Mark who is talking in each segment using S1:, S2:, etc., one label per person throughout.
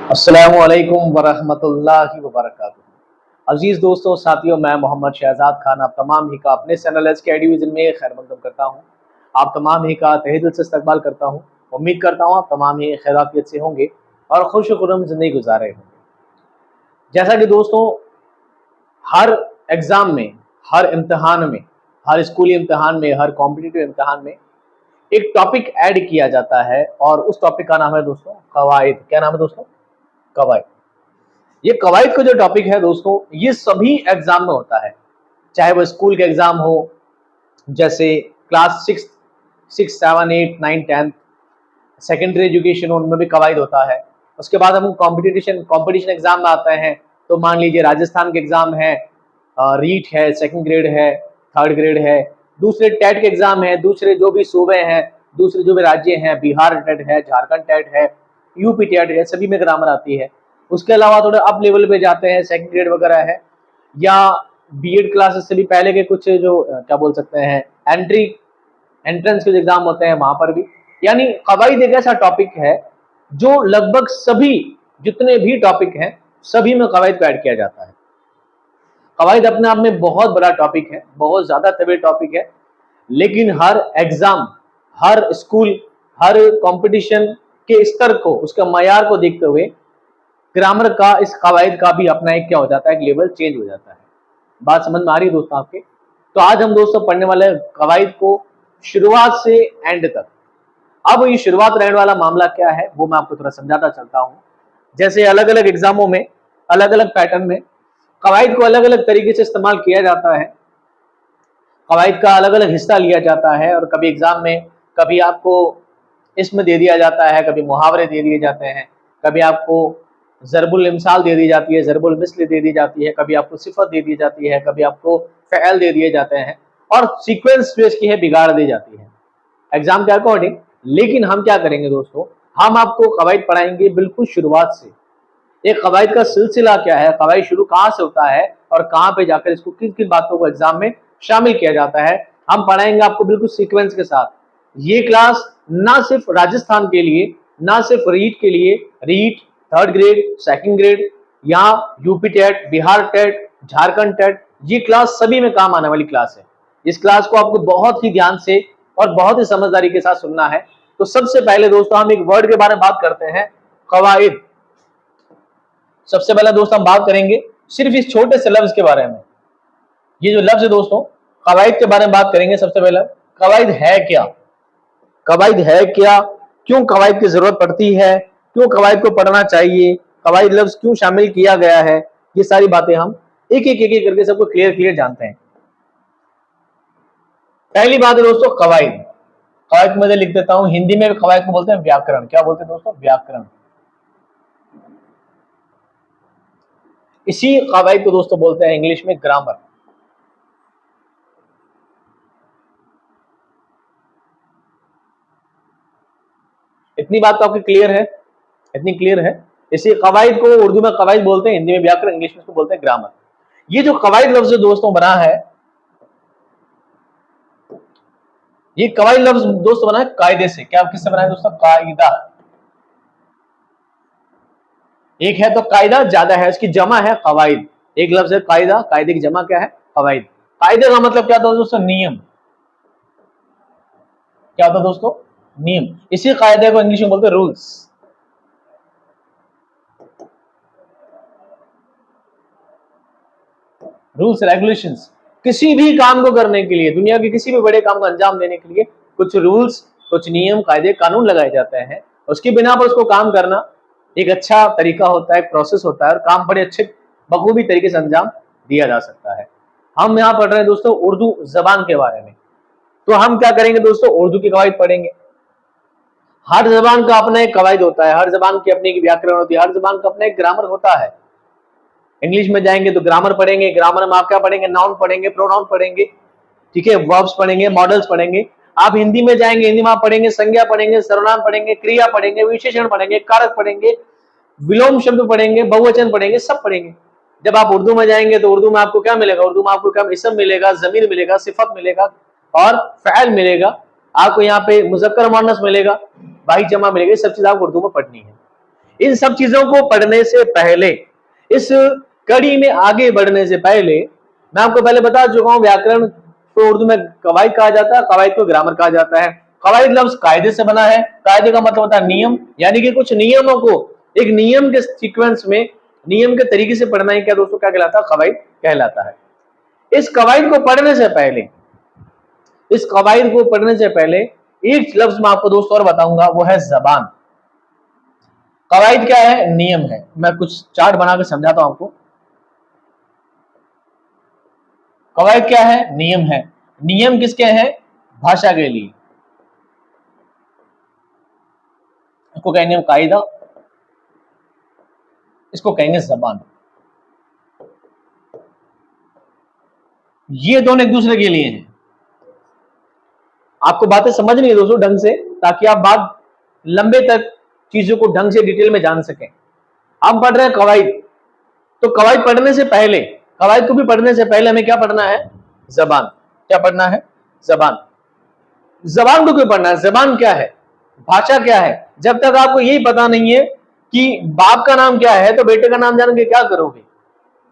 S1: अस्सलामुअलैकुम वरहमतुल्लाहि वबरकातुहू। अजीज दोस्तों, साथियों, मैं मोहम्मद शहजाद खान आप तमाम ही का अपने चैनल एचके डिवीजन में खैर मकदम करता हूँ। आप तमाम ही का तहे दिल से इस्तकबाल करता हूँ। उम्मीद करता हूँ आप तमाम ही खैराफियत से होंगे और खुश खुरम जिंदगी गुजार रहे होंगे। जैसा कि दोस्तों, हर एग्जाम में, हर इम्तहान में, हर स्कूली इम्तहान में, हर कॉम्पिटिटिव इम्तहान में एक टॉपिक ऐड किया जाता है और उस टॉपिक का नाम है दोस्तों कवायद। क्या नाम है दोस्तों? कवायद। ये कवायद का जो टॉपिक है दोस्तों, ये सभी एग्जाम में होता है, चाहे वो स्कूल के एग्जाम हो, जैसे क्लास 6, 7, 8, 9, 10, सेकेंडरी एजुकेशन, उनमें भी कवायद होता है। उसके बाद हम कंपटीशन एग्जाम में आते हैं, तो मान लीजिए राजस्थान के एग्जाम है, रीट है, सेकंड ग्रेड है, थर्ड ग्रेड है, दूसरे टेट के एग्जाम है, दूसरे जो भी सूबे हैं, दूसरे जो भी राज्य हैं, बिहार टेट है, झारखंड टेट है, यूपी टेट है, सभी में ग्रामर आती है। उसके अलावा थोड़े अप लेवल पे जाते हैं, सेकंड ग्रेड वगैरह है, या बीएड क्लासेस से भी पहले के कुछ जो क्या बोल सकते हैं एंट्रेंस के एग्जाम होते हैं, वहां पर भी। यानी कवायद एक ऐसा टॉपिक है जो लगभग सभी, जितने भी टॉपिक हैं, सभी में कवायद को ऐड किया जाता है। कवायद अपने आप में बहुत बड़ा टॉपिक है, बहुत ज्यादा तवील टॉपिक है, लेकिन हर एग्जाम, हर स्कूल, हर कंपटीशन के स्तर को, उसके मयार को देखते हुए ग्रामर का, इस कवायद का भी अपना एक क्या हो जाता है, एक लेवल चेंज हो जाता है। बात समझ में आ रही है दोस्तों आपके? तो आज हम दोस्तों पढ़ने वाले कवायद को शुरुआत से एंड तक। अब ये शुरुआत रहने वाला मामला क्या है वो मैं आपको थोड़ा समझाता चलता हूं। जैसे अलग अलग एग्जामों में, अलग अलग पैटर्न में कवायद को अलग अलग तरीके से इस्तेमाल किया जाता है। कवायद का अलग अलग हिस्सा लिया जाता है और कभी एग्जाम में, कभी आपको इसमें दे दिया जाता है, कभी मुहावरे दे दिए जाते हैं, कभी आपको ज़रबुल इमसाल दे दी जाती है, ज़रबुल मिस्ल दे दी जाती है, कभी आपको सिफत दे दी जाती है, कभी आपको फ़ेल दे दिए जाते हैं, और सीक्वेंस जो इसकी है बिगाड़ दी जाती है एग्जाम के अकॉर्डिंग। लेकिन हम क्या करेंगे दोस्तों, हम आपको कवायद पढ़ाएंगे बिल्कुल शुरुआत से। एक कवायद का सिलसिला क्या है, कवायद शुरू कहाँ से होता है और कहाँ पे जाकर इसको किन किन बातों को एग्जाम में शामिल किया जाता है, हम पढ़ाएंगे आपको बिल्कुल सीक्वेंस के साथ। ये क्लास ना सिर्फ राजस्थान के लिए, ना सिर्फ रीट के लिए, REET, third grade, second grade, या UP TET, Bihar TET, Jharkhand TET, ये क्लास सभी में काम आने वाली क्लास है। इस क्लास को आपको बहुत ही ध्यान से और बहुत ही समझदारी के साथ सुनना है। तो सबसे पहले दोस्तों हम एक वर्ड के बारे में बात करते हैं, कवायद। सबसे पहले दोस्तों हम बात करेंगे सिर्फ इस छोटे से लफ्ज के बारे में। ये जो लफ्ज है दोस्तों, कवायद के बारे में बात करेंगे। सबसे पहले कवायद है क्या, कवायद है क्या, क्यों कवायद की जरूरत पड़ती है, क्यों कवायद को पढ़ना चाहिए, कवायद लफ्ज क्यों शामिल किया गया है, ये सारी बातें हम एक करके सबको क्लियर क्लियर जानते हैं। पहली बात है दोस्तों कवायद। कवायद को मैं लिख देता हूं, हिंदी में कवायद को बोलते हैं व्याकरण। क्या बोलते हैं दोस्तों? व्याकरण। इसी कवायद को दोस्तों बोलते हैं इंग्लिश में ग्रामर। इतनी बात तो आपकी क्लियर है? इतनी क्लियर है? इसी कवायद को उर्दू में कवायद बोलते हैं, हिंदी में व्याकरण, इंग्लिश में इसको बोलते हैं ग्रामर। ये जो कवायद लफ्ज दोस्तों बना है, ये कवायद लफ्ज दोस्तों बना है कायदे से। क्या किससे बना है दोस्तों? कायदा। एक है तो कायदा, ज्यादा है, इसकी जमा है कवायद। एक लफ्ज है कायदा, कायदे की जमा क्या है? कवायद। कायदे का मतलब क्या था दोस्तों? नियम। क्या होता दोस्तों? नियम। इसी कायदे को इंग्लिश में बोलते हैं रूल्स। Rules regulations. किसी भी काम को करने के लिए, दुनिया के किसी भी बड़े काम को अंजाम देने के लिए कुछ रूल्स, कुछ नियम, कायदे, कानून लगाए जाते हैं। उसकी बिना पर उसको काम करना एक अच्छा तरीका होता है, एक प्रोसेस होता है, और काम बड़े अच्छे बखूबी तरीके से अंजाम दिया जा सकता है। हम यहाँ पढ़ रहे हैं दोस्तों उर्दू जबान के बारे में, तो हम क्या करेंगे दोस्तों? उर्दू की कवायद पढ़ेंगे। हर जबान का अपना एक कवायद होता है, हर जबान की अपनी एक व्याकरण होती है, हर जबान का अपना एक ग्रामर होता है। इंग्लिश में जाएंगे तो ग्रामर पढ़ेंगे, ग्रामर में आप क्या पढ़ेंगे? नाउन पढ़ेंगे, प्रोनाउन पढ़ेंगे, ठीक है, वर्ब्स पढ़ेंगे, मॉडल्स पढ़ेंगे। आप हिंदी में जाएंगे, हिंदी में आप पढ़ेंगे संज्ञा पढ़ेंगे, सर्वनाम पढ़ेंगे, क्रिया पढ़ेंगे, विशेषण पढ़ेंगे, कारक पढ़ेंगे, विलोम शब्द पढ़ेंगे, बहुवचन पढ़ेंगे, सब पढ़ेंगे। जब आप उर्दू में जाएंगे तो उर्दू में आपको क्या मिलेगा? उर्दू में आपको क्या? इसम मिलेगा, जमीर मिलेगा, सिफत मिलेगा और फ़ैल मिलेगा। आपको यहाँ पे मुज़क्कर मुअन्नस मिलेगा, भाई जमा मिलेगा। सब चीज आपको उर्दू में पढ़नी है। इन सब चीजों को पढ़ने से पहले, इस कड़ी में आगे बढ़ने से पहले मैं आपको पहले बता चुका हूं, व्याकरण को उर्दू में कवायद कहा जाता है, कवायद को ग्रामर कहा जाता है। कवायद लफ्ज कायदे से बना है, कायदे का मतलब होता है नियम, यानी कि कुछ नियमों को एक नियम के सीक्वेंस में, नियम के तरीके से पढ़ना ही क्या दोस्तों क्या कहलाता है? कवायद कहलाता है। इस कवायद को पढ़ने से पहले, इस कवायद को पढ़ने से पहले एक लफ्ज मैं आपको दोस्तों और बताऊंगा, वो है जबान। कवायद क्या है? नियम है। मैं कुछ चार्ट बना के समझाता हूं आपको। कवायद क्या है? नियम है। नियम किसके हैं? भाषा के लिए। इसको कहेंगे हम कायदा, इसको कहेंगे जबान। ये दोनों एक दूसरे के लिए हैं। आपको बातें समझनी है दोस्तों ढंग से, ताकि आप बात लंबे तक चीजों को ढंग से डिटेल में जान सकें। हम पढ़ रहे हैं कवायद, तो कवायद पढ़ने से पहले, कवायद को भी पढ़ने से पहले हमें क्या पढ़ना है? जबान। क्या पढ़ना है? जबान। जबान को क्यों पढ़ना है? जबान क्या है? भाषा क्या है? जब तक आपको यही पता नहीं है कि बाप का नाम क्या है, तो बेटे का नाम जान के क्या करोगे?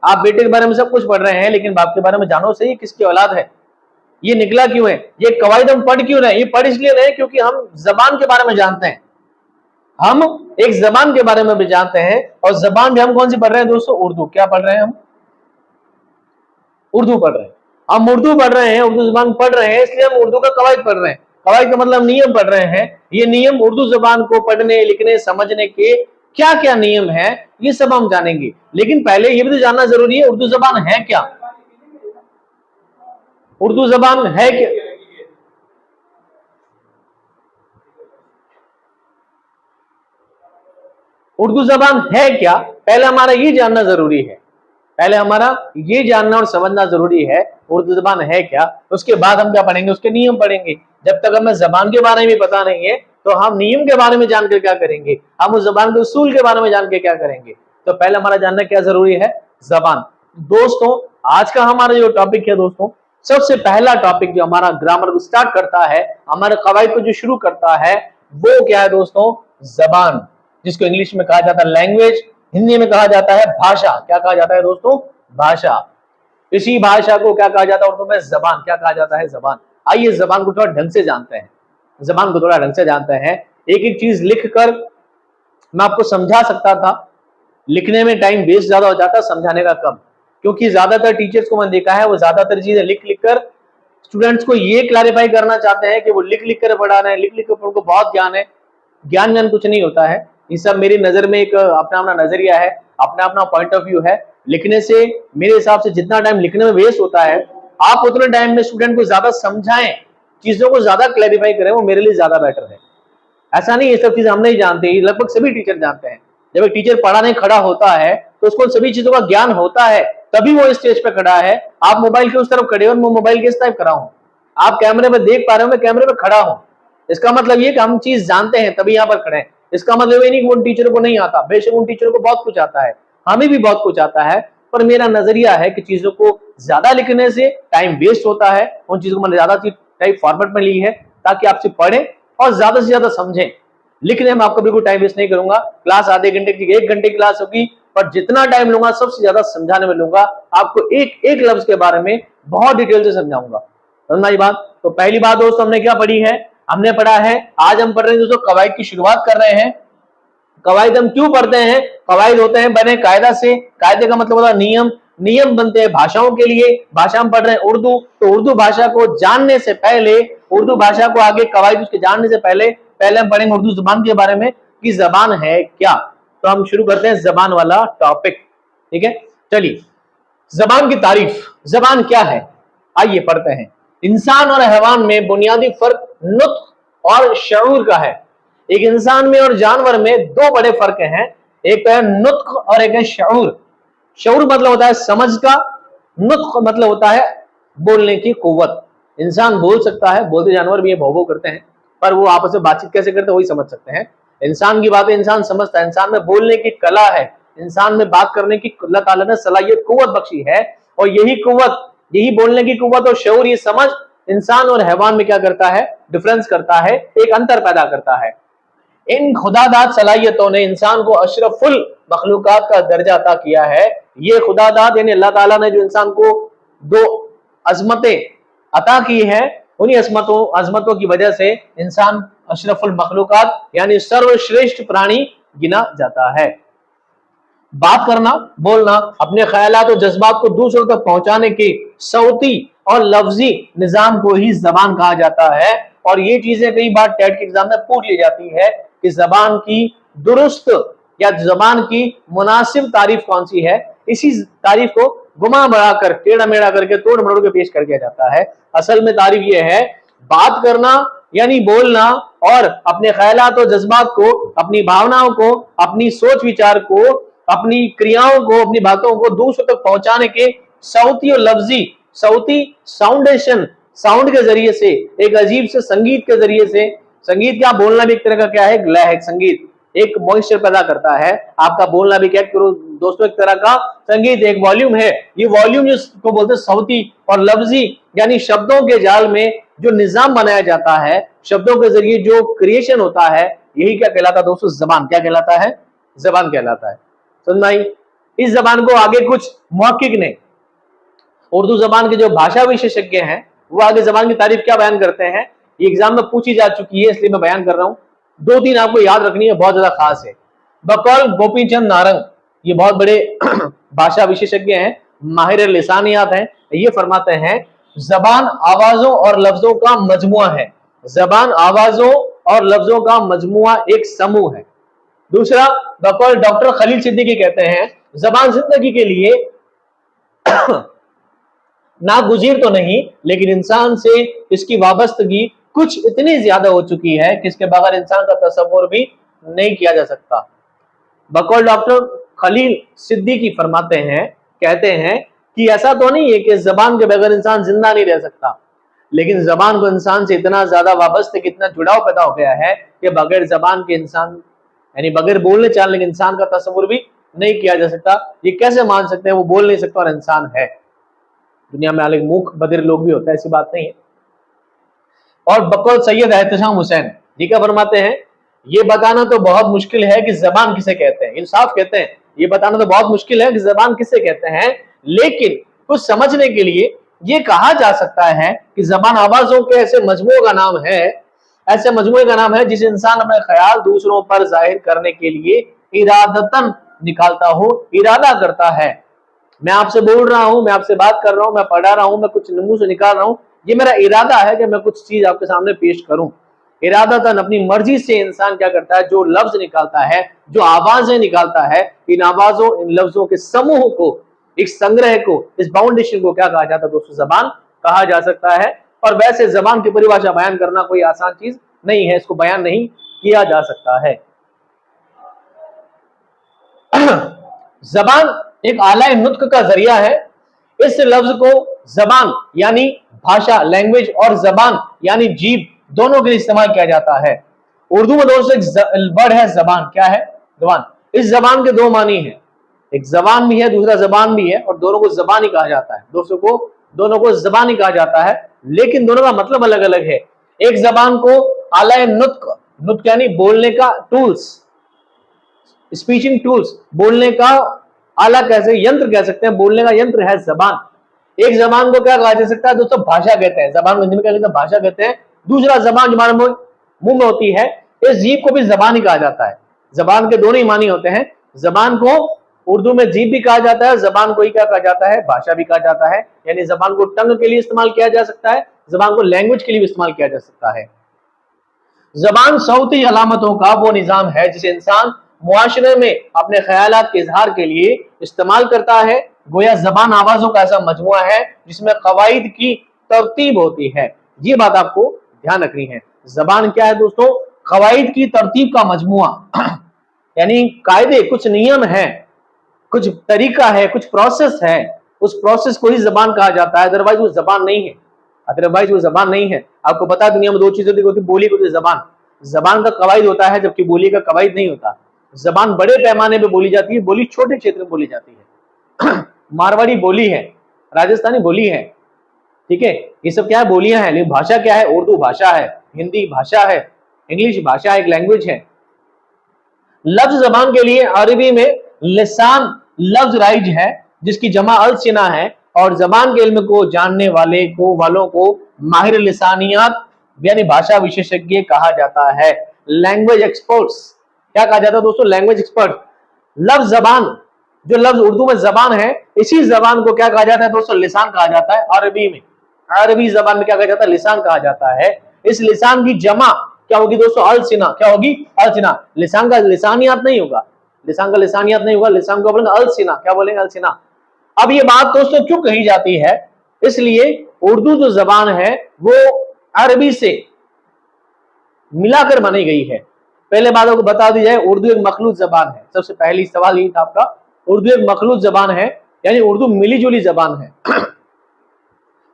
S1: आप बेटे के बारे में सब कुछ पढ़ रहे हैं, लेकिन बाप के बारे में जानो सही, किसकी औलाद है, ये निकला क्यों है, ये कवायद हम पढ़ क्यों रहे? ये पढ़ इसलिए रहे क्योंकि हम जबान के बारे में जानते हैं। हम एक जबान के बारे में भी जानते हैं, और जबान भी हम कौन सी पढ़ रहे हैं दोस्तों? उर्दू। क्या पढ़ रहे हैं हम? उर्दू पढ़ रहे हैं। हम उर्दू पढ़ रहे हैं, उर्दू जबान पढ़ रहे हैं, इसलिए हम उर्दू का कवायद पढ़ रहे हैं। कवायद का मतलब नियम पढ़ रहे हैं। ये नियम उर्दू जबान को पढ़ने, लिखने, समझने के क्या क्या नियम है, ये सब हम जानेंगे। लेकिन पहले ये भी तो जानना जरूरी है, उर्दू जबान है क्या? उर्दू जबान है क्या? उर्दू जबान है क्या, पहले हमारा ये जानना जरूरी है। पहले हमारा ये जानना और समझना जरूरी है, उर्दू जबान है क्या। उसके बाद हम क्या पढ़ेंगे? उसके नियम पढ़ेंगे। जब तक हमें जबान के बारे में पता नहीं है, तो हम नियम के बारे में जानकर क्या करेंगे? हम उस जबान के उसूल के बारे में जान के क्या करेंगे? तो पहले हमारा जानना क्या जरूरी है? जबान। दोस्तों, आज का हमारा जो टॉपिक है दोस्तों, सबसे पहला टॉपिक जो हमारा ग्रामर को स्टार्ट करता है, हमारे कवायद को जो शुरू करता है, वो क्या है दोस्तों? जबान, जिसको इंग्लिश में कहा जाता है लैंग्वेज, हिंदी में कहा जाता है भाषा। क्या कहा जाता है दोस्तों? भाषा। इसी भाषा को क्या कहा जाता है उर्दू में? जबान। क्या कहा जाता है? जबान। आइए जबान को थोड़ा ढंग से जानते हैं, जबान को थोड़ा ढंग से जानते हैं। एक एक चीज लिख कर मैं आपको समझा सकता था, लिखने में टाइम वेस्ट ज्यादा हो जाता, समझाने का कम। क्योंकि ज्यादातर टीचर्स को मैंने देखा है, वो ज्यादातर चीजें लिख लिख कर स्टूडेंट्स को ये क्लैरिफाई करना चाहते हैं कि वो लिख लिख कर पढ़ा रहे हैं, लिख लिख कर उनको बहुत ज्ञान है। ज्ञान कुछ नहीं होता है। ये सब मेरी नजर में एक अपना अपना नजरिया है, अपना अपना पॉइंट ऑफ व्यू है। लिखने से मेरे हिसाब से जितना टाइम लिखने में वेस्ट होता है, आप उतने टाइम में स्टूडेंट को ज्यादा समझाएं, चीजों को ज्यादा क्लैरिफाई करें, वो मेरे लिए ज्यादा बेटर है। ऐसा नहीं, ये सब चीजें हम नहीं जानते, लगभग सभी टीचर जानते हैं। जब एक टीचर पढ़ाने खड़ा होता है तो उसको सभी चीजों का ज्ञान होता है, तभी वो स्टेज पे खड़ा है। आप मोबाइल के उस तरफ खड़े हो, मैं मोबाइल के इस तरफ खड़ा हूं, आप कैमरे में देख पा रहे हो, मैं कैमरे में खड़ा हूं। इसका मतलब ये कि हम चीज जानते हैं तभी यहाँ पर खड़े हैं। इसका मतलब ये नहीं कि उन टीचरों को नहीं आता, बेशक उन टीचरों को बहुत कुछ आता है, हमें भी बहुत कुछ आता है। पर मेरा नजरिया है कि चीजों को ज्यादा लिखने से टाइम वेस्ट होता है। उन चीजों को मैंने ज्यादा टाइप फॉर्मेट में ली है ताकि आपसे पढ़ें और ज्यादा से ज्यादा समझें। लिखने में आपको बिल्कुल टाइम वेस्ट नहीं करूंगा। क्लास आधे घंटे की 1 घंटे की क्लास होगी, पर जितना टाइम लूंगा सबसे ज्यादा समझाने में लूंगा। आपको एक एक लफ्ज के बारे में बहुत डिटेल से समझाऊंगा। समझना ये बात? तो पहली बात दोस्तों हमने क्या पढ़ी है? हमने पढ़ा है, आज हम पढ़ रहे हैं दोस्तों कवायद की शुरुआत कर रहे हैं। कवायद हम क्यों पढ़ते हैं? कवायद होते हैं बने कायदा से। कायदे का मतलब होता है नियम। नियम बनते हैं भाषाओं के लिए। भाषा हम पढ़ रहे हैं उर्दू, तो उर्दू भाषा को जानने से पहले, उर्दू भाषा को आगे कवायद उसके जानने से पहले हम पढ़ेंगे उर्दू जबान के बारे में कि जबान है क्या। तो हम शुरू करते हैं जबान वाला टॉपिक। ठीक है, चलिए। जबान की तारीफ। जबान क्या है, आइए पढ़ते हैं। इंसान और हैवान में बुनियादी फर्क नुत्क और शऊर का है। एक इंसान में और जानवर में 2 बड़े फर्क हैं, एक है नुत्क और एक है शऊर। शऊर मतलब होता है समझ का, नुत्क मतलब होता है बोलने की कुव्वत। इंसान बोल सकता है, बोलते जानवर भी ये भौ भौ करते हैं, पर वो आपस में बातचीत कैसे करते हैं वही समझ सकते हैं। इंसान की बातें इंसान समझता है, इंसान में बोलने की कला है, इंसान में बात करने की अल्लाह ताला ने सलाहियत कुव्वत बख्शी है। और यही कुव्वत, यही बोलने की कुव्वत और शऊर, ये समझ इंसान और हैवान में क्या करता है? डिफरेंस करता है, एक अंतर पैदा करता है। इन खुदादाद सलाहियतों ने इंसान को अशरफुल मखलूकात का दर्जा अता किया है। ये खुदादाद यानी अल्लाह ताला ने जो इंसान को दो अजमतें अता की है, उन्हीं अजमतों की वजह से इंसान अशरफुल मखलूकात यानी सर्वश्रेष्ठ प्राणी गिना जाता है। बात करना, बोलना, अपने ख्यालात और जज्बात को दूसरों तक पहुंचाने के सौती और लफ्जी निजाम को ही जबान कहा जाता है। और ये चीजें कई बार टेट के एग्जाम में पूछ ली जाती है कि जबान की दुरुस्त या जबान की मुनासिब तारीफ कौन सी है। इसी तारीफ को घुमा बढ़ा कर, टेढ़ा मेढ़ा करके, तोड़ मरोड़ के पेश कर दिया जाता है। असल में तारीफ यह है, बात करना यानी बोलना और अपने ख्यालात और जज्बात को, अपनी भावनाओं को, अपनी सोच विचार को, अपनी क्रियाओं को, अपनी बातों को दूसरों तक पहुंचाने के सौती और लफ्जी, सौती साउंडेशन, साउंड के जरिए से, एक अजीब से संगीत के जरिए से, संगीत क्या, बोलना भी एक तरह का क्या है, लय है, संगीत एक मॉइस्चर पैदा करता है। आपका बोलना भी क्या करो दोस्तों, एक तरह का संगीत, एक वॉल्यूम है। ये वॉल्यूम जिसको बोलते हैं सौती और लफ्जी यानी शब्दों के जाल में जो निजाम बनाया जाता है, शब्दों के जरिए जो क्रिएशन होता है, यही क्या कहलाता है दोस्तों, जबान। क्या कहलाता है, जबान कहलाता है। समझ में आई? इस जबान को आगे कुछ मुहक्किक ने, उर्दू जबान के जो भाषा विशेषज्ञ हैं, वो आगे जबान की तारीफ क्या बयान करते हैं, ये एग्जाम में पूछी जा चुकी है, इसलिए मैं बयान कर रहा हूं। दो तीन आपको याद रखनी है, बहुत ज्यादा खास है। बकौल गोपीचंद नारंग, ये बहुत बड़े भाषा विशेषज्ञ हैं, माहिर लिसानियात हैं, ये फरमाते हैं जबान आवाजों और लफ्जों का मजमुआ है। जबान आवाजों और लफ्जों का मजमुआ, एक समूह है। दूसरा, बकौल डॉक्टर खलील सिद्दीकी कहते हैं जबान जिंदगी के लिए नागुज़ीर तो नहीं, लेकिन इंसान से इसकी वाबस्तगी कुछ इतनी ज्यादा हो चुकी है कि इसके बगैर इंसान का तसव्वुर भी नहीं किया जा सकता। बकौल डॉक्टर खलील सिद्दीकी फरमाते हैं, कहते हैं कि ऐसा तो नहीं है कि जबान के बगैर इंसान जिंदा नहीं रह सकता, लेकिन जबान को इंसान से इतना ज्यादा वाबस्ते, कितना जुड़ाव पैदा हो गया है कि बगैर जबान के इंसान, यानी बगैर बोलने चालने के इंसान का तसव्वुर भी नहीं किया जा सकता। ये कैसे मान सकते हैं वो बोल नहीं सकता और इंसान है। दुनिया में अलग मूक बधिर लोग भी होता है, ऐसी बात नहीं है। और बकौल सैयद एहतशाम हुसैन जी क्या फरमाते हैं, ये बताना तो बहुत मुश्किल है कि जबान किसे कहते हैं। इंसाफ कहते हैं, ये बताना तो बहुत मुश्किल है कि जबान किसे कहते हैं, लेकिन कुछ समझने के लिए ये कहा जा सकता है कि जबान आवाजों के ऐसे मजमूए का नाम है, ऐसे मजमूए का नाम है जिसे इंसान अपने ख्याल दूसरों पर जाहिर करने के लिए इरादतन निकालता हो, इरादा करता है। मैं आपसे बोल रहा हूं, मैं आपसे बात कर रहा हूं, मैं पढ़ा रहा हूं, मैं कुछ मुंह से निकाल रहा हूं, ये मेरा इरादा है कि मैं कुछ चीज आपके सामने पेश करूं। इरादतन अपनी मर्जी से इंसान क्या करता है, जो लफ्ज निकालता है, जो आवाजें निकालता है, इन आवाजों, इन लफ्जों के समूह को, एक संग्रह को, इस फाउंडेशन को क्या कहा जाता है दोस्तों, जबान कहा जा सकता है। और वैसे जबान की परिभाषा बयान करना कोई आसान चीज नहीं है, इसको बयान नहीं किया जा सकता है। जबान एक आला नुत्क का जरिया है। इस लफ्ज को जबान यानी भाषा, लैंग्वेज, और जबान यानी जीभ, दोनों के लिए इस्तेमाल किया जाता है। उर्दू में दोस्तों एक वर्ड है जबान, क्या है, जबान। इस जबान के दो मानी हैं, एक जबान भी है, दूसरा जबान भी है, और दोनों को जबान ही कहा जाता है। दोस्तों को दोनों को जबान ही कहा जाता है, लेकिन दोनों का मतलब अलग अलग है। एक जबान को आला नुत्क, नुत्क यानी बोलने का टूल्स, स्पीचिंग टूल्स, बोलने का आला कैसे, यंत्र कह सकते हैं, बोलने का यंत्र है जबान। एक जबान को क्या कहा जा सकता है दोस्तों, भाषा कहते हैं। जबान को हिंदी में क्या कहते हैं, भाषा कहते हैं। दूसरा जबान जो हमारे मुंह में होती है, इस जीभ को भी जबान ही कहा जाता है। जबान के दोनों ही मानी होते हैं। जबान को उर्दू में जीभ भी कहा जाता है, जबान को ही क्या कहा जाता है, भाषा भी कहा जाता है। यानी जबान को टंग के लिए इस्तेमाल किया जा सकता है, जबान को लैंग्वेज के लिए भी इस्तेमाल किया जा सकता है। जबान सौती अलामतों का वो निजाम है जिसे इंसान मुआशरे में अपने ख्यालात के इजहार के लिए इस्तेमाल करता है। गोया जबान आवाजों का ऐसा मजमुआ है जिसमें कवायद की तरतीब होती है। ये बात आपको ध्यान रखनी है। जबान क्या है दोस्तों, कवायद की तरतीब का मजमुआ, यानी कायदे, कुछ नियम है, कुछ तरीका है, कुछ प्रोसेस है, उस प्रोसेस को ही जबान कहा जाता है। अदरवाइज वो जबान नहीं है, अदरवाइज वो जबान नहीं है। आपको पता है दुनिया में दो चीजें होती, बोली को जबान। जबान का कवायद होता है जबकि बोली का कवायद नहीं होता। जबान बड़े पैमाने पे बोली जाती है, बोली छोटे क्षेत्र में बोली जाती है। मारवाड़ी बोली है, राजस्थानी बोली है, ठीक है, ये सब क्या है, बोलियां हैं। लेकिन भाषा क्या है, उर्दू भाषा है, हिंदी भाषा है, इंग्लिश भाषा एक लैंग्वेज है। लफ्ज जबान के लिए अरबी में लिसान लफ्ज राइज है, जिसकी जमा अलसिना है, और जबान के इल्म को जानने वालों को माहिर लिसानियात यानी भाषा विशेषज्ञ कहा जाता है। लैंग्वेज एक्सपर्ट्स क्या कहा जाता है दोस्तों? Language expert. लफ्ज जबान, जो लफ्ज उर्दू में जबान है, इसी जबान को क्या कहा जाता है दोस्तों? लिसान कहा जाता है। अरबी में, अरबी जबान में क्या कहा जाता है? लिसान कहा जाता है। इस लिसान की जमा क्या होगी दोस्तों? अलसिना। क्या होगी? अलसिना। लिसान का लिसानियात नहीं होगा, लिसान का लिसानियात नहीं होगा, लिसान को बोलेंगे अलसिना। क्या बोलेंगे? अलसिना। अब ये बात दोस्तों क्यों कही जाती है? इसलिए उर्दू जो जबान है वो अरबी से मिलाकर बनी गई है। पहले बातों को बता दी जाए, उर्दू एक मखलूत जबान है। सबसे पहली सवाल यही था आपका, उर्दू एक मखलूत जबान है, यानी उर्दू मिली जुली जबान है।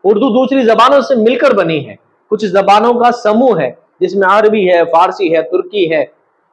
S1: उर्दू दूसरी जबानों से मिलकर बनी है, कुछ जबानों का समूह है, जिसमें अरबी है, फारसी है, तुर्की है,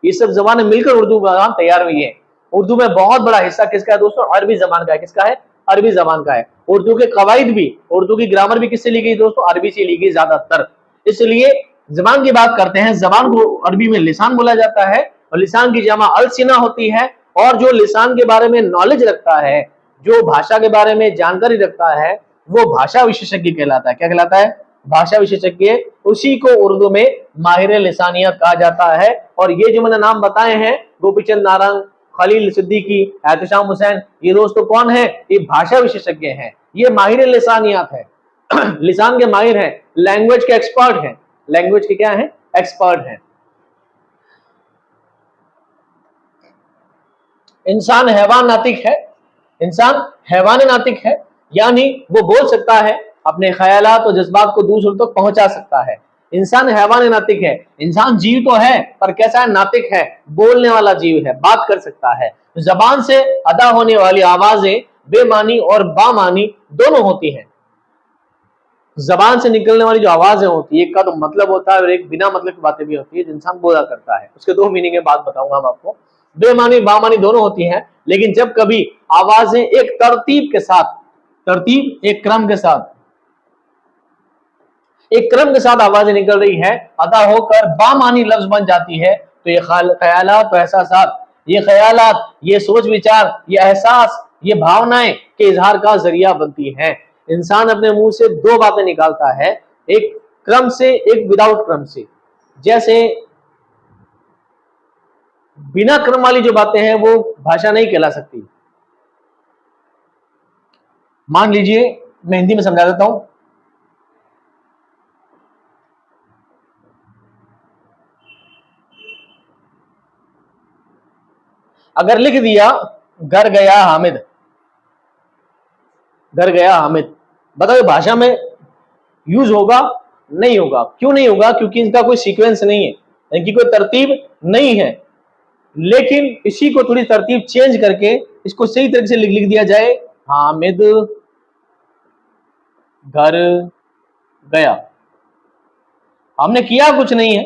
S1: ये सब जबानें मिलकर उर्दू जबान तैयार हुई है। उर्दू में बहुत बड़ा हिस्सा किसका है दोस्तों? अरबी जबान का है। किसका है? अरबी जबान का है। उर्दू के कवायद भी, उर्दू की ग्रामर भी किससे ली गई दोस्तों? अरबी से ली गई ज्यादातर। इसलिए जबान की बात करते हैं, जबान को अरबी में लिसान बोला जाता है, और लिसान की जमा अलसिना होती है। और जो लिसान के बारे में नॉलेज रखता है, जो भाषा के बारे में जानकारी रखता है, वो भाषा विशेषज्ञ कहलाता है। क्या कहलाता है? भाषा विशेषज्ञ। उसी को उर्दू में माहिर लिसानियत कहा जाता है। और ये जो मैंने नाम बताए हैं, गोपीचंद नारंग, खलील सिद्दीकी, एहतशाम हुसैन, ये दोस्तों कौन है? ये भाषा विशेषज्ञ हैं, ये माहिर लिसानियत है। लिसान के माहिर हैं, लैंग्वेज के एक्सपर्ट हैं। लैंग्वेज के क्या है? एक्सपर्ट हैं। इंसान हैवान नातिक है, इंसान हैवान नातिक है, यानी वो बोल सकता है, अपने ख्यालात और जज्बात को दूसरों तक पहुंचा सकता है। इंसान हैवान नातिक है। इंसान जीव तो है, पर कैसा है? नातिक है, बोलने वाला जीव है, बात कर सकता है। जबान से अदा होने वाली आवाजें बेमानी और बामानी दोनों होती हैं। जबान से निकलने वाली जो आवाजें होती है, एक का तो मतलब होता है और एक बिना मतलब की बातें भी होती है जो इंसान बोला करता है। उसके दो मीनिंग है, बात बताऊंगा हम आपको। बेमानी बामानी दोनों होती हैं, लेकिन जब कभी आवाजें एक तरतीब के साथ, तरतीब एक क्रम के साथ, एक क्रम के साथ आवाजें निकल रही है, अदा होकर बामानी लफ्ज बन जाती है, तो ये ख्यालात, एहसासात, ये ख्यालात, ये सोच विचार, ये एहसास, ये भावनाएं के इजहार का जरिया बनती हैं। इंसान अपने मुंह से दो बातें निकालता है, एक क्रम से, एक विदाउट क्रम से। जैसे बिना क्रम वाली जो बातें हैं वो भाषा नहीं कहला सकती। मान लीजिए, मैं हिंदी में समझा देता हूं। अगर लिख दिया घर गया हामिद, घर गया हामिद, बताओ भाषा में यूज होगा? नहीं होगा। क्यों नहीं होगा? क्योंकि इनका कोई सीक्वेंस नहीं है, इनकी कोई तरतीब नहीं है। लेकिन इसी को थोड़ी तरतीब चेंज करके इसको सही तरीके से लिख दिया जाए, हामिद घर गया। हमने किया कुछ नहीं है,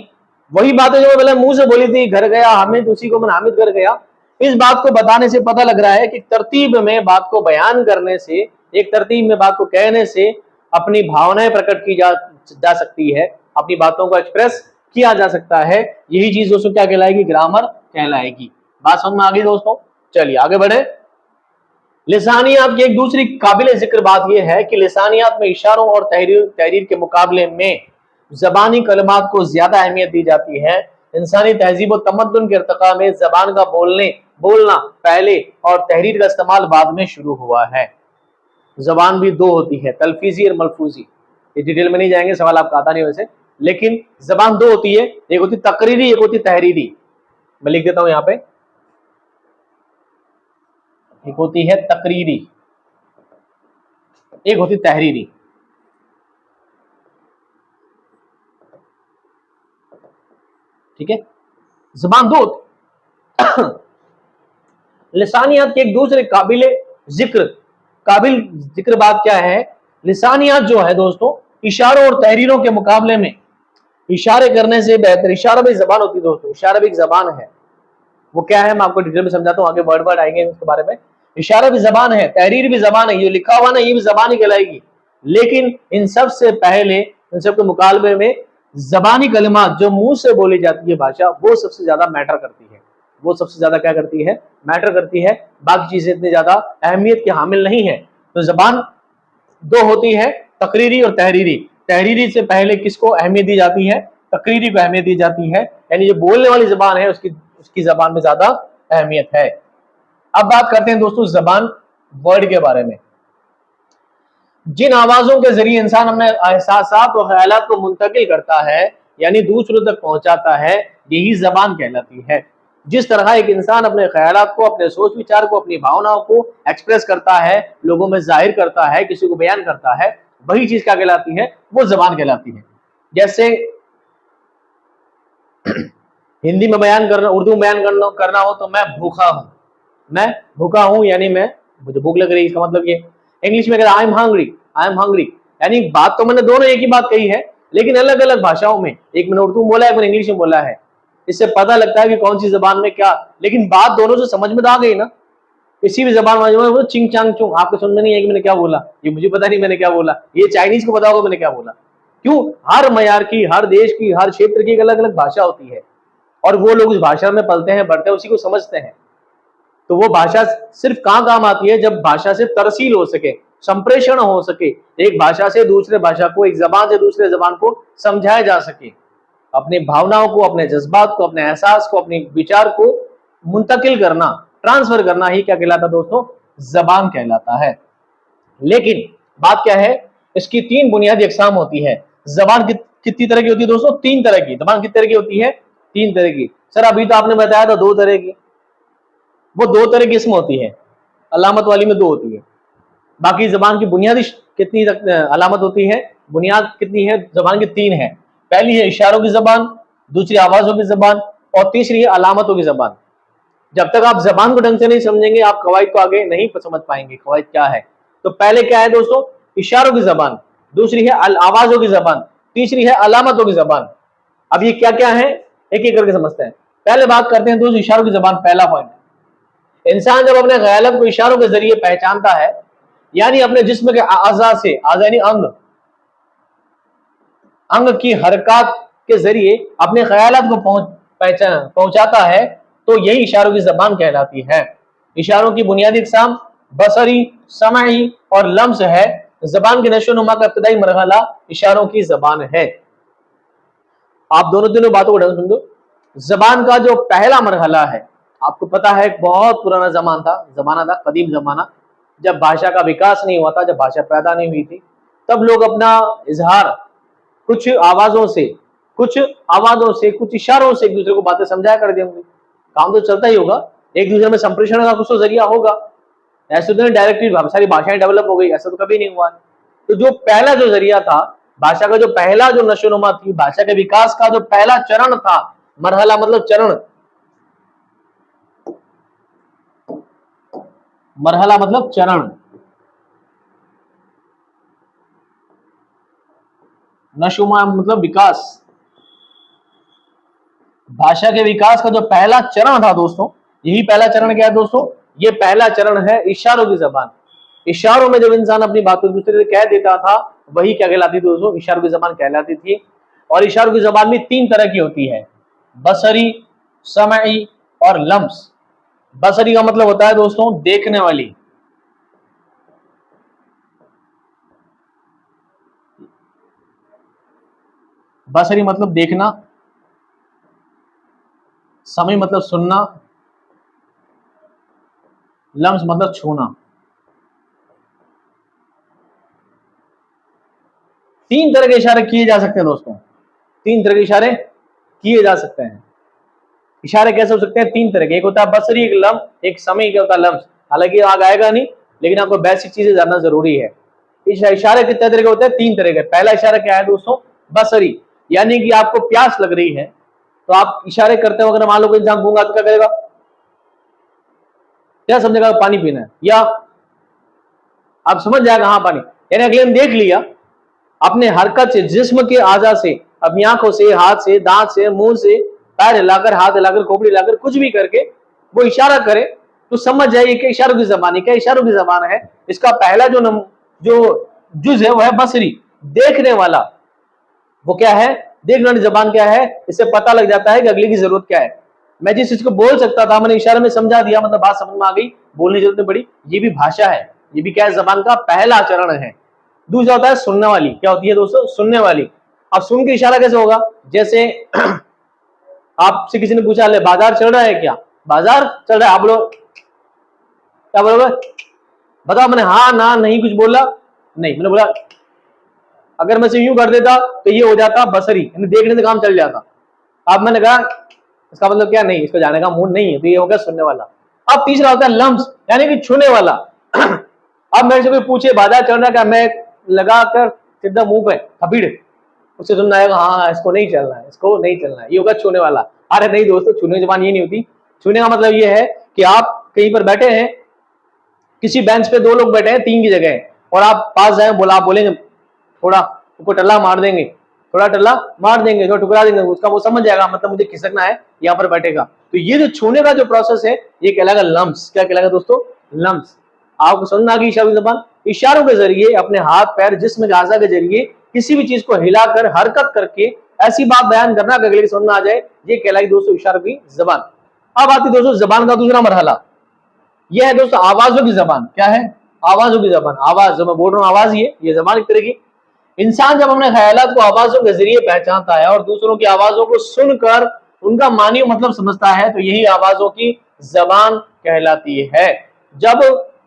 S1: वही बातें जो पहले मुंह से बोली थी, घर गया हामिद, उसी को मैंने हामिद घर गया। इस बात को बताने से पता लग रहा है कि तरतीब में बात को बयान करने से, एक तरतीब में बात को कहने से अपनी भावनाएं प्रकट की जा सकती है, अपनी बातों को एक्सप्रेस किया जा सकता है। यही चीज दोस्तों क्या कहलाएगी? ग्रामर कहलाएगी। बात समझ में आ गई दोस्तों? चलिए आगे बढ़े। लिसानियात की एक दूसरी काबिल जिक्र बात यह है कि लिसानियात में इशारों और तहरीर के मुकाबले में जबानी कलमात को ज्यादा अहमियत दी जाती है। इंसानी तहजीब और तमद्दुन के इर्तिका में जबान का बोलना पहले और तहरीर का इस्तेमाल बाद में शुरू हुआ है। जबान भी दो होती है, तलफीजी और मलफूजी। ये डिटेल में नहीं जाएंगे, सवाल आपका आता नहीं वैसे, लेकिन जबान दो होती है, एक होती तकरीरी, एक होती तहरीरी। मैं लिख देता हूं यहां पे, एक होती है तकरीरी, एक होती तहरीरी। ठीक है, जबान दो होती। लिसानियात के एक दूसरे काबिल जिक्र बात क्या है? लिसानियात जो है दोस्तों, इशारों और तहरीरों के मुकाबले में इशारे करने से बेहतर, इशारा भी जबान होती है दोस्तों, इशारा भी एक जबान है। वो क्या है मैं आपको डिटेल में समझाता हूँ, आगे वर्ड आएंगे उसके बारे में। इशारा भी जबान है, तहरीर भी जबान है, ये लिखा हुआ ना, ये भी जबान ही कहलाएगी। लेकिन इन सब से पहले, इन सब के मुकाबले में जबानी कलिमात जो मुंह से बोली जाती है भाषा, वो सबसे ज्यादा मैटर करती है। वो सबसे ज्यादा क्या करती है, मैटर करती है। बाकी चीजें इतनी ज्यादा अहमियत की हामिल नहीं है। तो जबान दो होती है, तकरीरी और तहरीरी। तहरीरी से पहले किसको अहमियत दी जाती है, तकरीरी को अहमियत दी जाती है, यानी जो बोलने वाली जबान है उसकी जबान में ज्यादा अहमियत है। अब बात करते हैं दोस्तों जबान वर्ड के बारे में। जिन आवाजों के जरिए इंसान अपने एहसासात और ख्यालात को मुंतकिल करता है, यानी दूसरों तक पहुंचाता है, यही जबान कहलाती है। जिस तरह एक इंसान अपने ख्यालात को, अपने सोच विचार को, अपनी भावनाओं को एक्सप्रेस करता है, लोगों में जाहिर करता है, किसी को बयान करता है, वही चीज क्या कहलाती है, वो जबान कहलाती है। जैसे हिंदी में बयान करना, उर्दू में बयान करना हो तो मैं भूखा हूं, मैं भूखा हूं यानी मुझे भूख लग रही है, इसका मतलब ये। इंग्लिश में कहता I am hungry, I am hungry, यानी बात तो मैंने दोनों एक ही बात कही है, लेकिन अलग अलग भाषाओं में, एक मैंने उर्दू में बोला है, एक मैंने इंग्लिश में बोला है। इससे पता लगता है कि कौन सी जबान में क्या, लेकिन बात दोनों से समझ में तो आ गई ना। किसी भी जबान में चिंग चांग चुंग, आपको समझ में नहीं है कि मैंने क्या बोला, ये मुझे पता नहीं मैंने क्या बोला, ये चाइनीज को पता होगा मैंने क्या बोला। क्यों, हर मयार की, हर देश की, हर क्षेत्र की एक अलग अलग भाषा होती है, और वो लोग उस भाषा में पलते हैं, बढ़ते हैं, उसी को समझते हैं। तो वो भाषा सिर्फ कहां काम आती है, जब भाषा से तरसील हो सके, संप्रेषण हो सके, एक भाषा से दूसरे भाषा को, एक जबान से दूसरे जबान को समझाया जा सके। अपनी भावनाओं को, अपने जज्बात को, अपने एहसास को, अपने विचार को मुंतकिल करना, ट्रांसफर करना ही क्या कहलाता है दोस्तों, जबान कहलाता है। लेकिन बात क्या है, इसकी तीन बुनियादी अकसाम होती है। जबान कितनी तरह की होती है दोस्तों, तीन तरह की। जबान कितनी तरह की होती है, तीन तरह की। सर अभी तो आपने बताया था दो तरह की, वो दो तरह की किस्म होती है, अलामत वाली में दो होती है। बाकी जबान की बुनियादी कितनी अलामत होती है, बुनियाद कितनी है जबान की, तीन है। पहली है इशारों की जबान, दूसरी आवाजों की जबान, और तीसरी है अलामतों की जबान। जब तक आप जबान को ढंग से नहीं समझेंगे, आप कवायद को आगे नहीं समझ पाएंगे, कवायद क्या है। तो पहले क्या है दोस्तों, इशारों की जबान, दूसरी है आवाजों की जबान, तीसरी है अलामतों की जबान। अब ये क्या क्या है, एक एक करके समझते हैं। पहले बात करते हैं दोस्तों इशारों की जबान। पहला पॉइंट, इंसान जब अपने ख्यालात को इशारों के जरिए पहचानता है, यानी अपने जिस्म के आज़ा से, आज़ा यानी अंग, अंग की हरकत के जरिए अपने ख्यालात को पहुंचाता है, तो यही इशारों की जबान कहलाती है। इशारों की बुनियादी इकसाम बसरी, समाई और लम्स है। जबान की नशोनुमा का इब्तदाई मरहला इशारों की जबान है। आप दोनों तीनों बातों को ढंग समझो। जबान का जो पहला मरहला है, आपको पता है बहुत पुराना जमाना था, कदीम जमाना, जब भाषा का विकास नहीं हुआ था, जब भाषा पैदा नहीं हुई थी, तब लोग अपना इजहार कुछ आवाजों से, कुछ इशारों से एक दूसरे को बातें समझाया कर देंगे। काम तो चलता ही होगा, एक दूसरे में संप्रेषण का कुछ तो जरिया होगा। ऐसे तो नहीं डायरेक्टली सारी भाषाएं डेवलप हो गई, ऐसा तो कभी नहीं हुआ। तो जो पहला जो जरिया था, भाषा का जो पहला जो नशोनुमा थी, भाषा के विकास का जो पहला चरण था, मरहला मतलब चरण, मरहला मतलब चरण, नशोनुमा मतलब विकास। भाषा के विकास का जो पहला चरण था दोस्तों, यही पहला चरण क्या है दोस्तों, ये पहला चरण है इशारों की जबान। इशारों में जब इंसान अपनी बात को दूसरे से कह देता था, वही क्या कहलाती थी दोस्तों, इशारों की जबान कहलाती थी। और इशारों की जबान भी तीन तरह की होती है, बसरी, समाई और लम्स। बसरी का मतलब होता है दोस्तों देखने वाली, बसरी मतलब देखना, समय मतलब सुनना, लम्स मतलब छूना। तीन तरह के इशारे किए जा सकते हैं दोस्तों, तीन तरह के इशारे किए जा सकते हैं। इशारे कैसे हो सकते हैं, तीन तरह के, एक होता है बसरी, एक लम्स, एक समय, क्या होता है लम्स। हालांकि आगे आएगा नहीं, लेकिन आपको बेसिक चीजें जानना जरूरी है। इशारे कितने तरह के होते हैं, तीन तरह के। पहला इशारा क्या है दोस्तों, बसरी, यानी कि आपको प्यास लग रही है, तो आप इशारे करते हो, अगर मान लो कोई इंसान गूंगा तो क्या करेगा, क्या समझेगा, पानी पीना है, या आप समझ जाएगा हाँ पानी, यानी अगले ने देख लिया, अपने हरकत से, जिस्म के आजा से, अपनी आंखों से, हाथ से, दांत से, मुंह से, पैर हिलाकर, हाथ हिलाकर, खोपड़ी हिलाकर, कुछ भी करके वो इशारा करे, तो समझ जाइए कि इशारों की जबान है। क्या इशारों की जबान है, इसका पहला जो जुज है वो है बसरी, देखने वाला। वो क्या है, देखने वाली जबान क्या है, इससे पता लग जाता है कि अगले की जरूरत क्या है। मैं जिस चीज को बोल सकता था मैंने इशारे में समझा दिया, मतलब बात समझ में आ गई, बोलने की जरूरत नहीं पड़ी। ये भी भाषा है, ये भी क्या है, जबान का पहला चरण है। दूसरा होता है सुनने वाली। क्या होती है दोस्तों? सुनने वाली। अब सुन के इशारा कैसे होगा? जैसे आपसे किसी ने पूछा, ले बाजार चल रहा है क्या? बाजार चल रहा है, आप बोलो क्या बोलोगे? बताओ। मैंने हाँ ना नहीं कुछ बोला नहीं, मैंने बोला अगर मैं से यूं कर देता तो ये हो जाता बसरी, यानी देखने से काम चल जाता। अब मैंने कहा इसका मतलब क्या? नहीं, इसको जाने का मूड नहीं है, तो ये हो गया सुनने वाला। अब तीसरा होता है लम्स, यानी कि छूने वाला। अब मेरे से कोई पूछे बाजार चल रहा क्या, मैं लगाकर सीधा मुंह पे थपीड़, उससे सुनना आएगा हाँ इसको नहीं चलना है, इसको नहीं चलना है, ये होगा छूने वाला। अरे नहीं दोस्तों, छूने की जबान ये नहीं होती। छूने का मतलब ये है कि आप कहीं पर बैठे हैं, किसी बेंच पे दो लोग बैठे हैं 3 की जगह, और आप पास जाए, बोला आप बोलेंगे थोड़ा ऊपर टल्ला मार देंगे, थोड़ा टल्ला मार देंगे, थोड़ा टुकरा देंगे, उसका वो समझ जाएगा मतलब मुझे खिसकना है, यहाँ पर बैठेगा। तो ये जो छूने का जो प्रोसेस है ये कहलाएगा लम्स। क्या कहलाएगा दोस्तों? लम्स। आपको समझ आ गई इशारों की जबान? इशारों के जरिए अपने हाथ पैर जिस्म के आज़ा के जरिए किसी भी चीज को हिलाकर हरकत करके ऐसी बात बयान करना कि अगले की समझ में आ जाए, ये कहलाएगी दोस्तों इशारों की जबान। अब आती दोस्तों जबान का दूसरा मरहला, यह है दोस्तों आवाजों की जबान। क्या है? आवाजों की जबान। आवाज जो मैं बोल रहा हूँ, आवाज ये जबान एक तरह की। इंसान जब अपने ख्यालात को आवाजों के जरिए पहचानता है और दूसरों की आवाजों को सुनकर उनका मानी मतलब समझता है, तो यही आवाजों की जबान कहलाती है। जब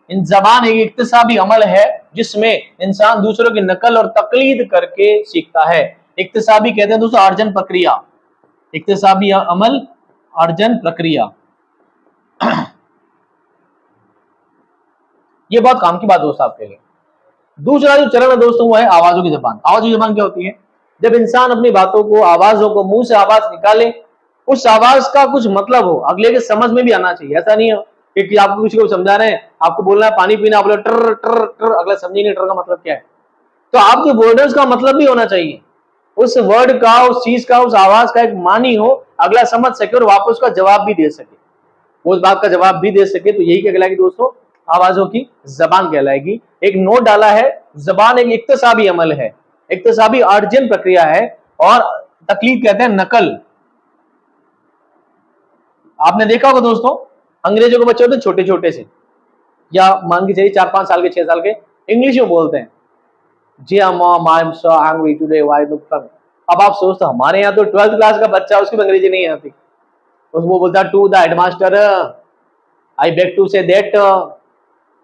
S1: इन जबान एक इक्तिसाबी अमल है जिसमें इंसान दूसरों की नकल और तकलीद करके सीखता है। इक्तिसाबी कहते हैं दोस्तों अर्जन प्रक्रिया। इक्तिसाबी अमल, अर्जन प्रक्रिया। ये बहुत काम की बात दोस्तों आपके लिए। दूसरा जो चरण है दोस्तों वो है आवाजों की जबान। आवाजों की जबान क्या होती है? जब इंसान अपनी बातों को, आवाजों को, मुंह से आवाज निकाले, उस आवाज का कुछ मतलब हो, अगले के समझ में भी आना चाहिए। ऐसा नहीं हो कि आपको किसी को समझा रहे हैं, आपको बोलना है पानी पीना, आप बोले टर टर टर, अगला समझे नहीं टर का मतलब क्या है। तो आपके वर्ड्स का मतलब भी होना चाहिए, उस वर्ड का, उस चीज का, उस आवाज का एक मानी हो, अगला समझ सके और वापस उसका जवाब भी दे सके, उस बात का जवाब भी दे सके। तो यही क्या कहलाएगी दोस्तों? आवाजों की जबान कहलाएगी। एक नोट डाला है, जबान एक इक्तिसाबी अमल है, इक्तिसाबी अर्जन प्रक्रिया है, और तकलीद कहते हैं नकल। आपने देखा होगा दोस्तों, अंग्रेजों के बच्चे होते हैं छोटे छोटे से, या मान के चलिए 4-5 साल के, 6 साल के, इंग्लिश में बोलते हैं जी mom I am so angry today why the sun. अब आप सोचते हमारे यहाँ तो 12th क्लास का बच्चा, उसकी अंग्रेजी नहीं आती, उसको बोलता to the headmaster I beg to say that.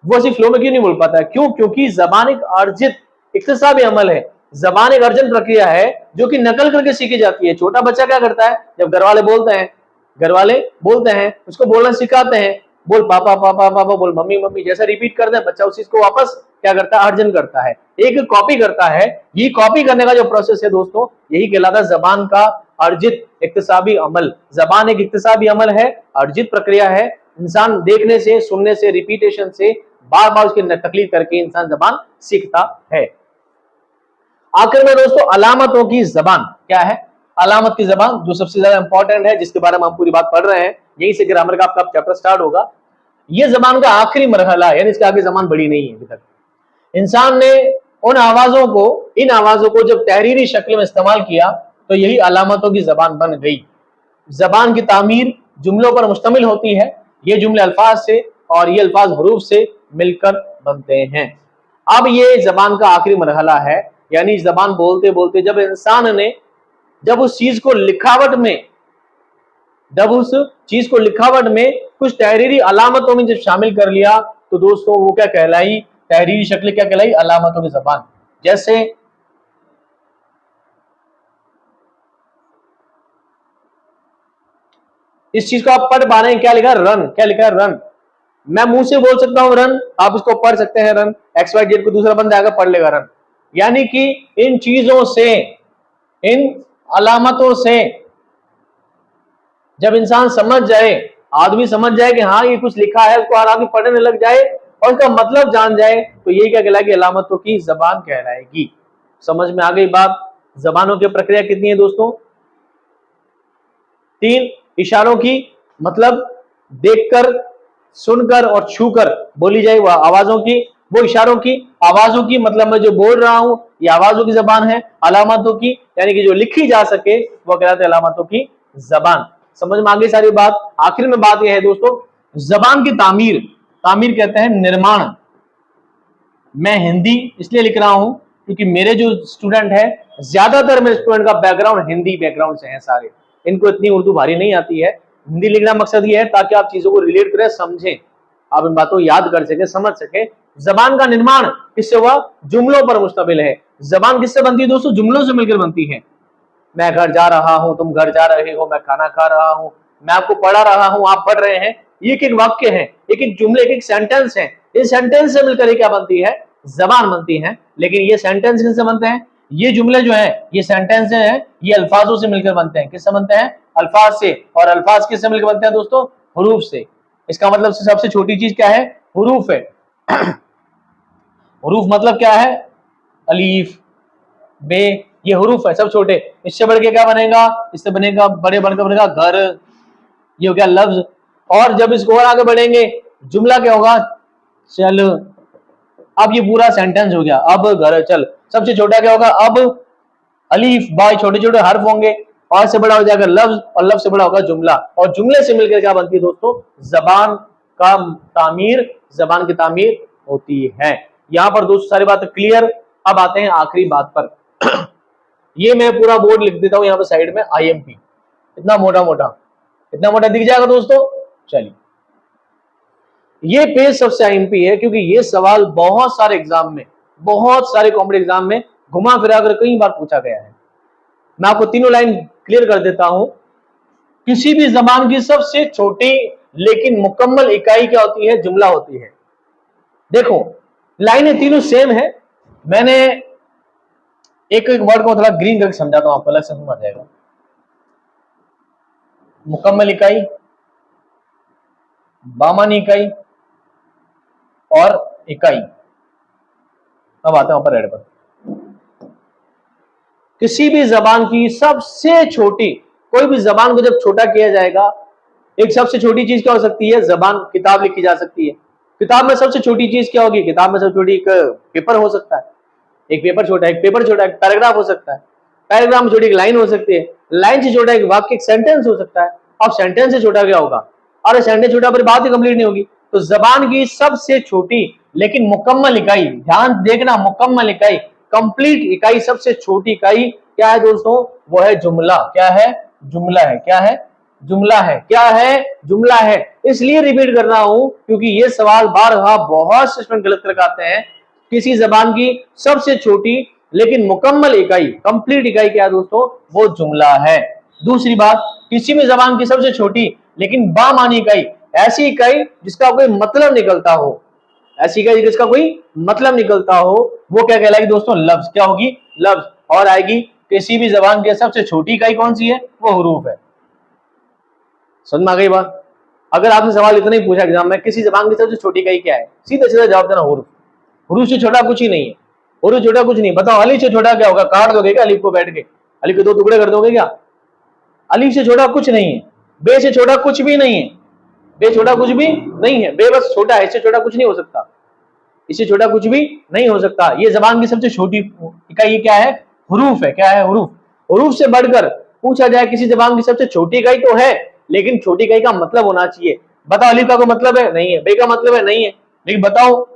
S1: वो ऐसी फ्लो में क्यों नहीं बोल पाता है? क्यों? क्योंकि जबान एक अर्जित इक्तिसाबी अमल है, जबान एक अर्जन प्रक्रिया है जो कि नकल करके सीखी जाती है। छोटा बच्चा क्या करता है, जब घर वाले बोलते हैं उसको बोलना सिखाते हैं, बोल पापा पापा पापा, बोल मम्मी मम्मी, जैसा रिपीट करते हैं बच्चा उस चीज को वापस क्या करता है, अर्जन करता है, एक कॉपी करता है। ये कॉपी करने का जो प्रोसेस है दोस्तों, यही कहलाता है जबान का अर्जित इक्तिसाबी अमल। जबान एक इक्तिसाबी अमल है, अर्जित प्रक्रिया है। इंसान देखने से, सुनने से, रिपीटेशन से, बार बार उसकी तकलीफ करके इंसान जबान सीखता है। आखिर में दोस्तों अलामतों की जबान क्या है? अलामत की जबान जो सबसे ज्यादा इंपॉर्टेंट है, जिसके बारे में हम पूरी बात पढ़ रहे हैं, यहीं से ग्रामर का आपका चैप्टर स्टार्ट होगा। ये जबान का आखिरी मरहला है, यानी इसके आगे जबान बड़ी नहीं है अभी तक। इंसान ने उन आवाजों को, इन आवाजों को जब तहरीरी शक्ल में इस्तेमाल किया तो यही अलामतों की जबान बन गई। जबान की तामीर जुमलों पर मुश्तमिल होती है। ये जुमले अल्फाज से और ये अल्फाज हरूफ से मिलकर बनते हैं। अब ये जबान का आखिरी मरहला है, यानी जबान बोलते बोलते जब इंसान ने जब उस चीज को लिखावट में कुछ तहरीरी अलामतों में जब शामिल कर लिया, तो दोस्तों वो क्या कहलाई, तहरीरी शक्ल क्या कहलाई, अलामतों की जबान। जैसे इस चीज को आप पढ़ पा रहे हैं, क्या लिखा है, रन। क्या लिखा है, रन। मैं मुंह से बोल सकता हूं रन, आप इसको पढ़ सकते हैं रन। एक्स वाई जेड को दूसरा बंदा आकर पढ़ लेगा रन। यानी कि इन चीजों से, इन अलामतों से जब इंसान समझ जाए, आदमी समझ जाए कि हाँ ये कुछ लिखा है, उसको हर आदमी पढ़ने लग जाए और उसका मतलब जान जाए, तो यही क्या कहलाएगी, अलामतों की जबान कहलाएगी। समझ में आ गई बात? जबानों की प्रक्रिया कितनी है दोस्तों? 3। इशारों की, मतलब देखकर, सुनकर और छूकर बोली जाए वो आवाजों की, वो इशारों की। आवाजों की मतलब मैं जो बोल रहा हूं ये आवाजों की जबान है। अलामतों की यानी कि जो लिखी जा सके वो कहलाते हैं अलामतों की जबान। समझ में आ गई सारी बात। आखिर में बात यह है दोस्तों, जबान की तामीर, तामीर कहते हैं निर्माण। मैं हिंदी इसलिए लिख रहा हूं क्योंकि मेरे जो स्टूडेंट है, ज्यादातर मेरे स्टूडेंट का बैकग्राउंड हिंदी बैकग्राउंड से है सारे, इनको इतनी उर्दू भारी नहीं आती है। हिंदी लिखना मकसद ये है ताकि आप चीजों को रिलेट करें, समझें, आप इन बातों को याद कर सके, समझ सके। जबान का निर्माण किससे हुआ? जुमलों पर मुश्तमिल है। जबान किससे बनती है दोस्तों? जुमलों से मिलकर बनती है। मैं घर जा रहा हूं, तुम घर जा रहे हो, मैं खाना खा रहा हूं, मैं आपको पढ़ा रहा हूं, आप पढ़ रहे हैं। ये एक एक वाक्य है, एक एक जुमले, एक एक सेंटेंस है। इस सेंटेंस से मिलकर क्या बनती है? जबान बनती है। लेकिन ये सेंटेंस किससे बनते हैं? ये जुमले जो है, ये सेंटेंस है, ये अल्फाजों से मिलकर बनते हैं। किससे बनते हैं? अल्फाज से। और अल्फाज किससे मिलकर बनते हैं दोस्तों? हुरूफ से। इसका मतलब सबसे छोटी चीज क्या है? हुरूफ है। हुरूफ मतलब क्या है? अलीफ, बे, ये हुरूफ है सब छोटे। इससे बढ़ के क्या बनेगा? इससे बनेगा, बड़े बनकर बनेगा घर, ये हो गया लफ्ज। और जब इसको और आगे बढ़ेंगे, जुमला क्या होगा? चल। अब ये पूरा सेंटेंस हो गया। अब घर चल। सबसे छोटा क्या होगा? अब अलीफ बाई, छोटे छोटे हर्फ होंगे, और से बड़ा हो जाएगा लफ्ज, और लफ्ज से बड़ा होगा जुमला। और जुमले से मिलकर क्या बनती है दोस्तों? जबान का तामीर, जबान की तामीर होती है। यहां पर दोस्तों सारी बातें क्लियर। अब आते हैं आखिरी बात पर। ये मैं पूरा बोर्ड लिख देता हूं यहाँ पे साइड में, IMP, इतना मोटा मोटा, इतना मोटा दिख जाएगा दोस्तों। चलिए, ये पेज सबसे IMP है क्योंकि ये सवाल बहुत सारे एग्जाम में, बहुत सारे कॉम्पिटिटिव एग्जाम में घुमा फिरा कर कई बार पूछा गया है। मैं आपको तीनों लाइन क्लियर कर देता हूं। किसी भी जबान की सबसे छोटी लेकिन मुकम्मल इकाई क्या होती है? जुमला होती है। देखो, लाइनें तीनों सेम है। मैंने एक एक वर्ड को थोड़ा ग्रीन करके समझाता हूं, आपको अलग से समझ जाएगा। मुकम्मल इकाई, बामानी इकाई और इकाई। अब आते हैं ऊपर रेड पर। किसी भी जबान की सबसे छोटी, कोई भी जबान को जब छोटा किया जाएगा, एक सबसे छोटी चीज क्या हो सकती है? जबान। किताब लिखी जा सकती है। किताब में सबसे छोटी चीज क्या होगी? किताब में सबसे छोटी एक पेपर हो सकता है। एक पेपर छोटा, एक पेपर छोटा, एक पैराग्राफ हो सकता है। पैराग्राफ में छोटी एक लाइन हो सकती है। लाइन से छोटा एक वाक्य, एक सेंटेंस हो सकता है। अब सेंटेंस से छोटा क्या होगा? और सेंटेंस छोटा पर बात ही कंप्लीट नहीं होगी। तो जबान की सबसे छोटी लेकिन मुकम्मल इकाई, ध्यान देखना, मुकम्मल इकाई, कंप्लीट इकाई, सबसे छोटी इकाई क्या है दोस्तों? वो है जुमला। क्या है? जुमला है। क्या है? जुमला है। क्या है? जुमला है। इसलिए रिपीट कर रहा हूं क्योंकि ये सवाल बार बार बहुत से स्टूडेंट गलत करके आते हैं। किसी जबान की सबसे छोटी लेकिन मुकम्मल इकाई, कंप्लीट इकाई क्या है दोस्तों? वो जुमला है। दूसरी बात, किसी भी जबान की सबसे छोटी लेकिन बामानी इकाई, ऐसी इकाई जिसका कोई मतलब निकलता हो, ऐसी इकाई जिसका कोई मतलब निकलता हो, वो क्या कहलाएगी दोस्तों? लफ्ज। क्या होगी? लफ्ज। और आएगी, किसी भी जबान की सबसे छोटी इकाई कौन सी है? वो हुरूफ है। समझ में आ गई बात? अगर आपने सवाल इतना ही पूछा एग्जाम में, किसी जबान की सबसे छोटी इकाई क्या है, सीधा सीधा जवाब देना हुरूफ। हुरूफ से छोटा कुछ ही नहीं है। हुरूफ छोटा कुछ नहीं। बताओ, अलीफ से छोटा क्या होगा? काट दोगे क्या अलीफ को? बैठ के अलीफ के दो टुकड़े कर दोगे क्या? अलीफ से छोटा कुछ नहीं है। बे से छोटा कुछ भी नहीं है। बे छोटा कुछ भी नहीं है। बे बस छोटा है, इससे छोटा कुछ नहीं हो सकता। इससे छोटा कुछ भी नहीं हो सकता। ये जबान की सबसे छोटी इकाई क्या है? हुरूफ है। क्या है? हुरूफ। हुरूफ से बढ़कर पूछा जाए किसी जबान की सबसे छोटी इकाई, तो है, लेकिन छोटी इकाई का मतलब होना चाहिए। बताओ, अलीफ का कोई मतलब है? नहीं है। बे का मतलब है? नहीं है। लेकिन बताओ,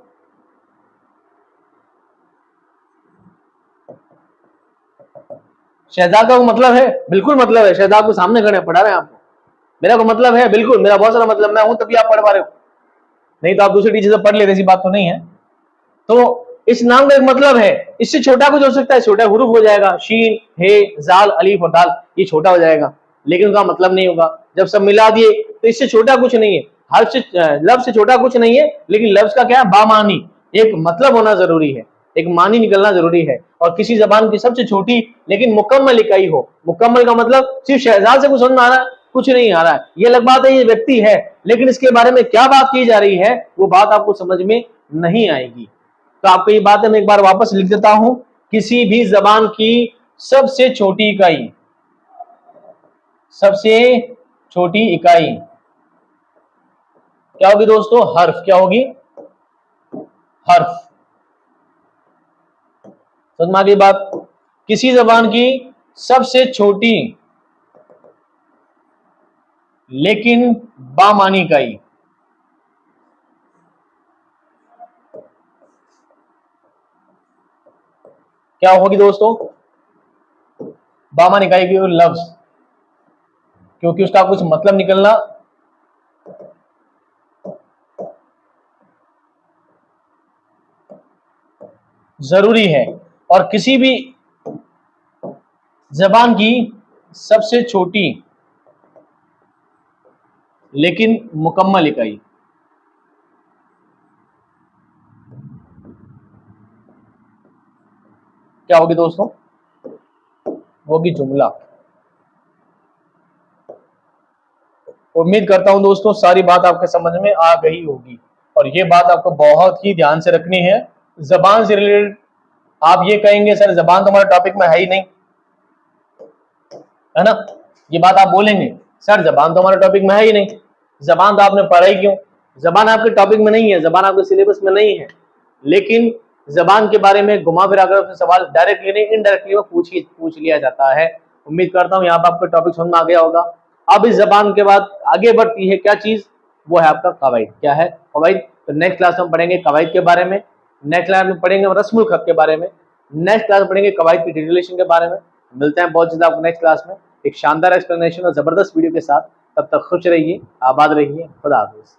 S1: शहजाद का मतलब है? बिल्कुल मतलब है। शहजाद को सामने खड़े पढ़ा रहे हैं आपको। मेरा को मतलब है? बिल्कुल, मेरा बहुत सारा मतलब, मैं हूं तभी आप पढ़ पा रहे हो। नहीं तो आप दूसरी टीचर से पढ़ लेते, ऐसी बात तो नहीं है। तो इस नाम का एक मतलब है। इससे छोटा कुछ हो सकता है? छोटा हुरूफ हो जाएगा, शीन, हे, जाल, अलीफ और दाल, ये छोटा हो जाएगा, लेकिन उनका मतलब नहीं होगा। जब सब मिला दिए तो इससे छोटा कुछ नहीं है। हर्फ से, लफ्ज से छोटा कुछ नहीं है, लेकिन लफ्ज का क्या है? बामानी, एक मतलब होना जरूरी है, एक मानी निकलना जरूरी है। और किसी जबान की सबसे छोटी लेकिन मुकम्मल इकाई हो। मुकम्मल का मतलब सिर्फ शहजाद से कुछ समझ में आ रहा है? कुछ नहीं आ रहा है। ये अलग बात है, ये व्यक्ति है, लेकिन इसके बारे में क्या बात की जा रही है, वो बात आपको समझ में नहीं आएगी। तो आपको ये बात मैं एक बार वापस लिख देता हूं। किसी भी जबान की सबसे छोटी इकाई, सबसे छोटी इकाई क्या होगी दोस्तों? हर्फ। क्या होगी? हर्फ। समझ में आ गई बात? किसी जबान की सबसे छोटी लेकिन बामानी इकाई, क्या होगी दोस्तों? बामानी इकाई की लफ्ज, क्योंकि उसका कुछ मतलब निकलना जरूरी है। और किसी भी जबान की सबसे छोटी लेकिन मुकम्मल इकाई क्या होगी दोस्तों? होगी जुमला। उम्मीद करता हूं दोस्तों सारी बात आपके समझ में आ गई होगी, और ये बात आपको बहुत ही ध्यान से रखनी है। जबान से रिलेटेड आप ये कहेंगे सर जबान तो हमारे टॉपिक में है ही नहीं, है ना? ये बात आप बोलेंगे सर जबान तो हमारे टॉपिक में है ही नहीं, जबान तो आपने पढ़ा ही क्यों? जबान आपके टॉपिक में नहीं है, जबान आपके सिलेबस में नहीं है। लेकिन जबान के बारे में घुमा फिरा कर सवाल डायरेक्टली नहीं इनडायरेक्टली में पूछ लिया जाता है। उम्मीद करता हूं यहाँ पर आपको टॉपिक समझ में आ गया होगा। अब इस जबान के बाद आगे बढ़ती है क्या चीज? वो है आपका कवाइद। क्या है? कवाइद। तो नेक्स्ट क्लास में पढ़ेंगे कवाइद के बारे में, नेक्स्ट क्लास में पढ़ेंगे रस्मुल खत के बारे में, नेक्स्ट क्लास में पढ़ेंगे कवाइद की डिटेलेशन के बारे में। मिलते हैं बहुत जल्द आपको नेक्स्ट क्लास में एक शानदार एक्सप्लेनेशन और जबरदस्त वीडियो के साथ। तब तक खुश रहिए, आबाद रहिए, खुदा हाफिज।